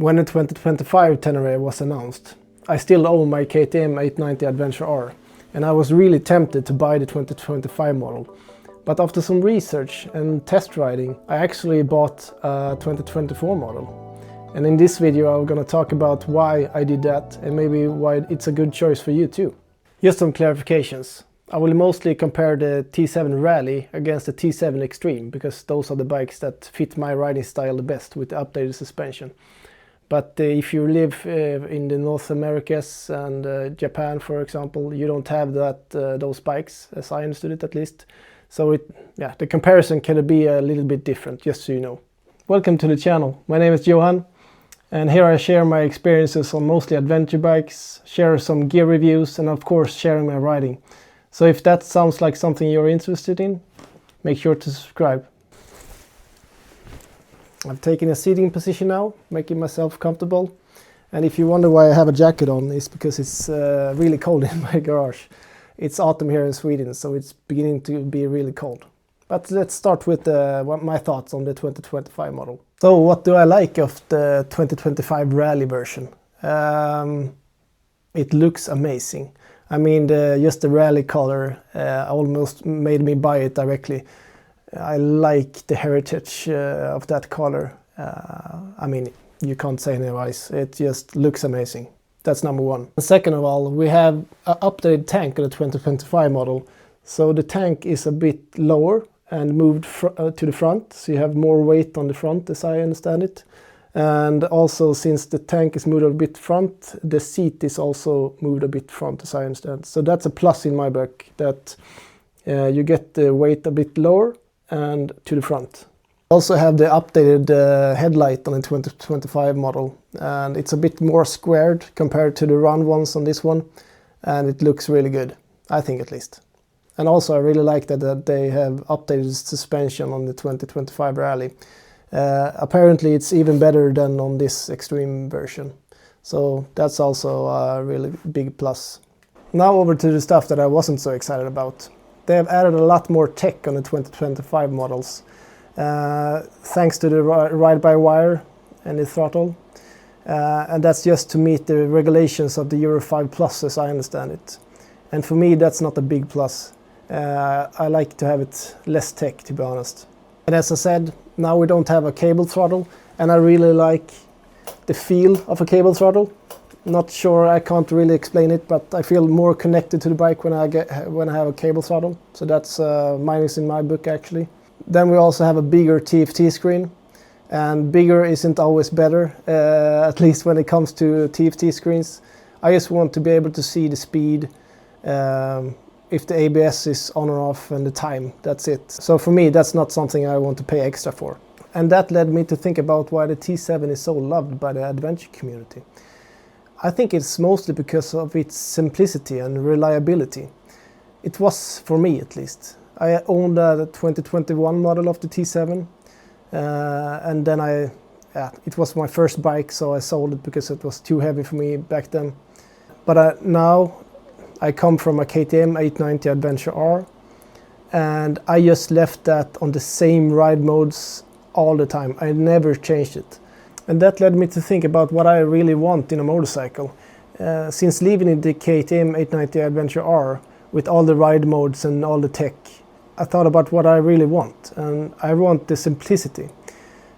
When the 2025 Tenere was announced, I still own my KTM 890 Adventure R, and I was really tempted to buy the 2025 model. But after some research and test riding, I actually bought a 2024 model. And in this video I'm gonna talk about why I did that and maybe why it's a good choice for you too. Just some clarifications. I will mostly compare the T7 Rally against the T7 Extreme because those are the bikes that fit my riding style the best with the updated suspension. But if you live in the North Americas and Japan, for example, you don't have those bikes, as I understood it at least. So the comparison can be a little bit different, just so you know. Welcome to the channel. My name is Johan, and here I share my experiences on mostly adventure bikes, share some gear reviews, and of course sharing my riding. So if that sounds like something you're interested in, make sure to subscribe. I've taken a seating position now, making myself comfortable. And if you wonder why I have a jacket on, it's because it's really cold in my garage. It's autumn here in Sweden, so it's beginning to be really cold. But let's start with my thoughts on the 2025 model. So what do I like of the 2025 Rally version? It looks amazing. I mean, just the Rally color almost made me buy it directly. I like the heritage of that color. I mean, you can't say otherwise. It just looks amazing. That's number one. And second of all, we have an updated tank on the 2025 model. So the tank is a bit lower and moved to the front. So you have more weight on the front, as I understand it. And also, since the tank is moved a bit front, the seat is also moved a bit front, as I understand. So that's a plus in my book, that you get the weight a bit lower and to the front. Also have the updated headlight on the 2025 model, and it's a bit more squared compared to the round ones on this one, and it looks really good, I think at least. And also I really like that they have updated suspension on the 2025 Rally. Apparently it's even better than on this Extreme version, so that's also a really big plus. Now over to the stuff that I wasn't so excited about. They have added a lot more tech on the 2025 models, thanks to the ride-by-wire and the throttle. And that's just to meet the regulations of the Euro 5 Plus, as I understand it. And for me, that's not a big plus. I like to have it less tech, to be honest. And as I said, now we don't have a cable throttle, and I really like the feel of a cable throttle. Not sure, I can't really explain it, but I feel more connected to the bike when I have a cable throttle. So that's minus in my book, actually. Then we also have a bigger TFT screen, and bigger isn't always better, at least when it comes to TFT screens. I just want to be able to see the speed, if the ABS is on or off, and the time. That's it. So for me, that's not something I want to pay extra for. And that led me to think about why the T7 is so loved by the adventure community. I think it's mostly because of its simplicity and reliability. It was, for me at least. I owned the 2021 model of the T7, and then it was my first bike, so I sold it because it was too heavy for me back then. But now I come from a KTM 890 Adventure R, and I just left that on the same ride modes all the time. I never changed it. And that led me to think about what I really want in a motorcycle. Since leaving in the KTM 890 Adventure R with all the ride modes and all the tech, I thought about what I really want, and I want the simplicity.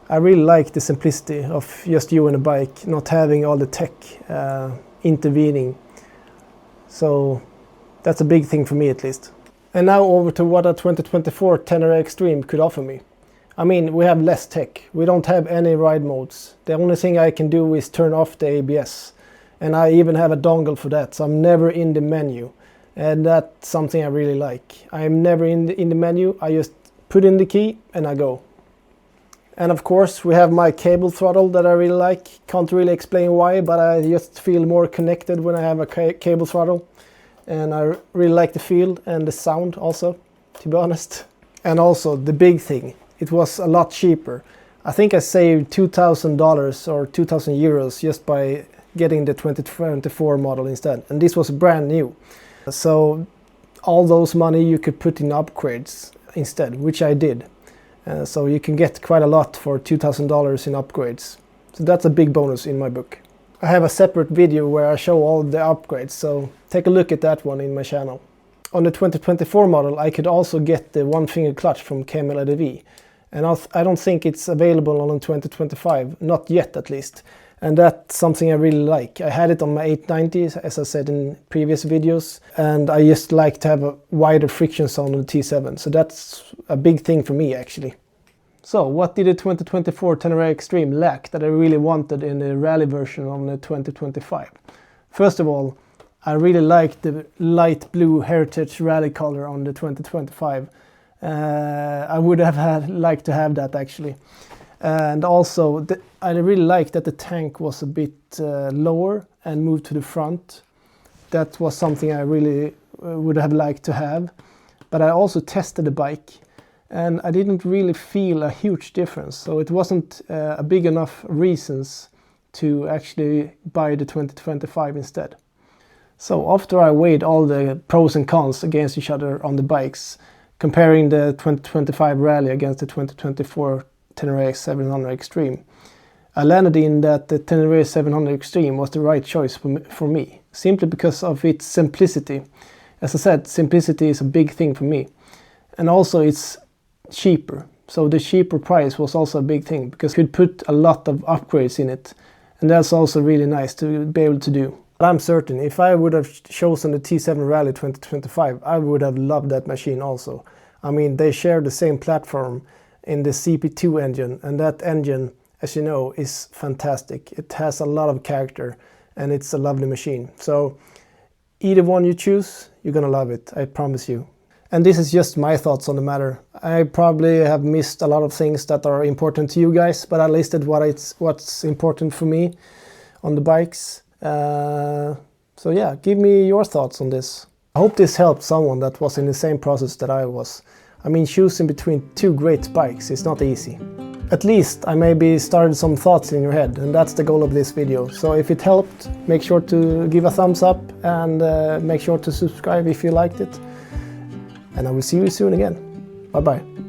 I really like the simplicity of just you and a bike, not having all the tech intervening. So that's a big thing for me at least. And now over to what a 2024 Tenere Extreme could offer me. I mean, we have less tech. We don't have any ride modes. The only thing I can do is turn off the ABS. And I even have a dongle for that, so I'm never in the menu. And that's something I really like. I'm never in the menu. I just put in the key and I go. And of course, we have my cable throttle that I really like. Can't really explain why, but I just feel more connected when I have a cable throttle. And I really like the feel and the sound also, to be honest. And also the big thing. It was a lot cheaper. I think I saved $2,000 or 2,000 euros just by getting the 2024 model instead. And this was brand new. So all those money you could put in upgrades instead, which I did. So you can get quite a lot for $2,000 in upgrades. So that's a big bonus in my book. I have a separate video where I show all the upgrades, so take a look at that one in my channel. On the 2024 model I could also get the one-finger clutch from KML, and I don't think it's available on the 2025, not yet at least. And that's something I really like. I had it on my 890, as I said in previous videos, and I just like to have a wider friction zone on the T7, so that's a big thing for me actually. So what did the 2024 Tenere Extreme lack that I really wanted in the rally version on the 2025? First of all, I really like the light blue heritage rally color on the 2025. I would have liked to have that actually. And also, I really like that the tank was a bit lower and moved to the front. That was something I really would have liked to have. But I also tested the bike and I didn't really feel a huge difference. So it wasn't a big enough reasons to actually buy the 2025 instead. So after I weighed all the pros and cons against each other on the bikes, comparing the 2025 Rally against the 2024 Tenere 700 Extreme, I landed in that the Tenere 700 Extreme was the right choice for me, simply because of its simplicity. As I said, simplicity is a big thing for me. And also it's cheaper. So the cheaper price was also a big thing, because you could put a lot of upgrades in it. And that's also really nice to be able to do. But I'm certain if I would have chosen the T7 Rally 2025, I would have loved that machine also. I mean, they share the same platform in the CP2 engine, and that engine, as you know, is fantastic. It has a lot of character and it's a lovely machine. So either one you choose, you're gonna love it, I promise you. And this is just my thoughts on the matter. I probably have missed a lot of things that are important to you guys, but I listed what's important for me on the bikes. So yeah, give me your thoughts on this. I hope this helped someone that was in the same process that I was. I mean, choosing between two great bikes is not easy. At least I maybe started some thoughts in your head, and that's the goal of this video. So if it helped, make sure to give a thumbs up and make sure to subscribe if you liked it. And I will see you soon again. Bye bye.